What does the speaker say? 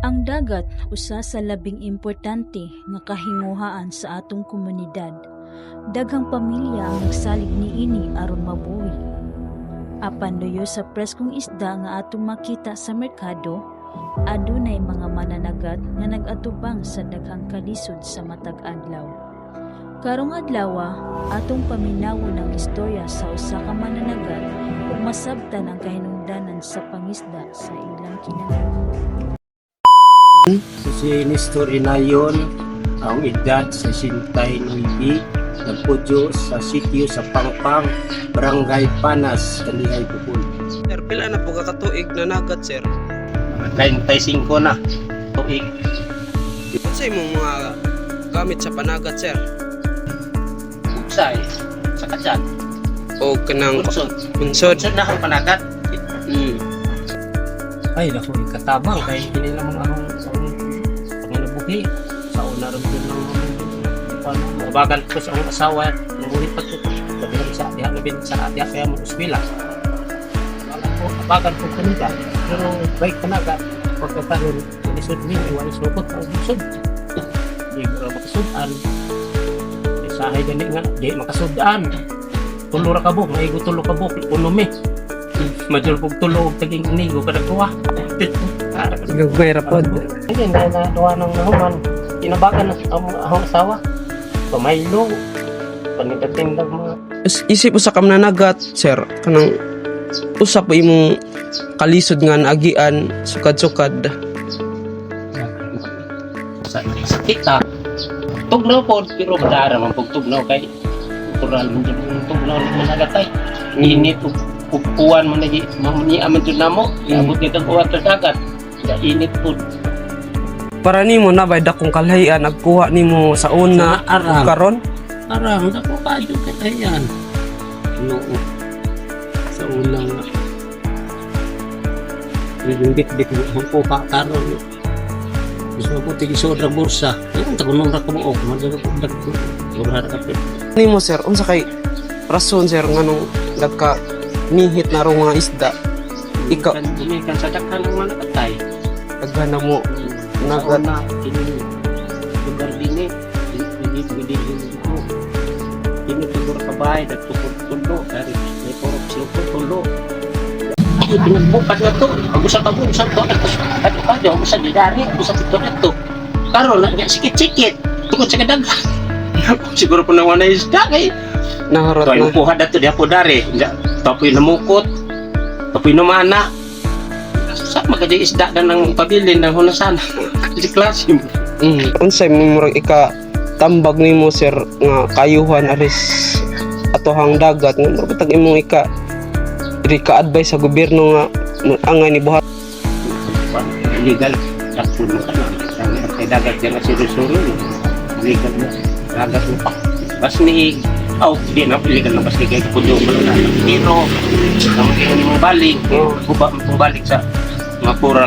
Ang dagat usa sa labing importante nga kahinguhaan sa atong komunidad. Daghang pamilya ang nagsalig niini aron mabuhi. Apan luyo sa preskong isda nga atong makita sa merkado, adunay mga mananagat nga nag-atubang sa daghang kalisod sa matag adlaw. Karong adlaw, atong paminawon ang istorya sa usa ka mananagat ug masabtan ang kahinungdanan sa pangisda sa ilang kinabuhi. Si Nestor Inayon, ang edad sa 69, nagpudyo sa sitio sa Pangpang, Barangay Panas, Kanihay, Bukol. Sir, pila na po kakatuig na nagat, sir? 35 na tuig. Ano sa imong mga gamit sa panagat, sir? Utsay, sa katsan, O kanang unsod. punsod? Unsod na ang panagat. Hmm. Ay, naku, katabang kay hindi naman akong panganabuhi. Sa una rin din ng mabagal ko sa akong asawa at nangulit pa ito. Sabi lang sa diha na bin sa diha kaya mo uswila. Mabagal ko kanina. Pero baik panagat. Pagkatanon, isod niyo, iwalis lukot ang isod. Di makasudan. Isahay gani nga, di makasudan. Tulo ra kabuk, maigo tulo kabuk, unumi. Majul pug tulo og taging inigo kada kuha. Gagmayra po. Hindi na duwa ng nahuman. Inabagan na ang ahong asawa. Pamaylo. Panidating lang mga. Isip usa ka mananagat, sir, kanang usa po imong kalisod nga naagian sukad-sukad. Sakit ha. Tugnaw po, pero madara man pag tugnaw kay natural mo dyan yung tugnaw ng managatay. Init upuan mo na mamuni aman dyan na mo. Iabot nito ang uwan sa dagat. Init po. Para nimo na bay dakong kalahian nagkuha nimo sa una Arang. karon. Arang, ako kayo katayan. Oo. Sa unang yung bit-bit mo ang kuha karon. Gusto ko tigi soda bursa. Yung tagunong ra ko mo. Madalo ko dagko. Murah ka pe. Nimo sir, unsa kay rason sir nganong nagka nihit na ro mga isda? Ikaw Dumikan sa dakhan ng mga nakatay. agana mo nagat Na ini lugar dini. Ini ito. Ini tutur kabay at tulo dari may porok silpo tulo. Ako pinagbukas na to. Ako sa tabo sa to at pa sa didari ako sa to. Karon na sikit-sikit. Tungod sa kadaghan. Siguro po naman na isda kay naharot to ay na. upuha dato di apo dari. Tapoy namukot. Tapoy namana. Sa magadi isda na ng pabilin ng hunasan. Di klase mo. Unsay mo murag ika tambag nimo sir nga kayuhan aris atohang dagat nga murag tag imong ika diri ka advice sa gobyerno nga angay ni buhat Illegal. Takpo mo ka lang. Kay dagat yan na sirusuro. Illegal mo. Dagat mo pa. Bas ni di na illegal na bas ni kay pundo mo na. Pero, ang hindi mo balik. Balik sa mga pura.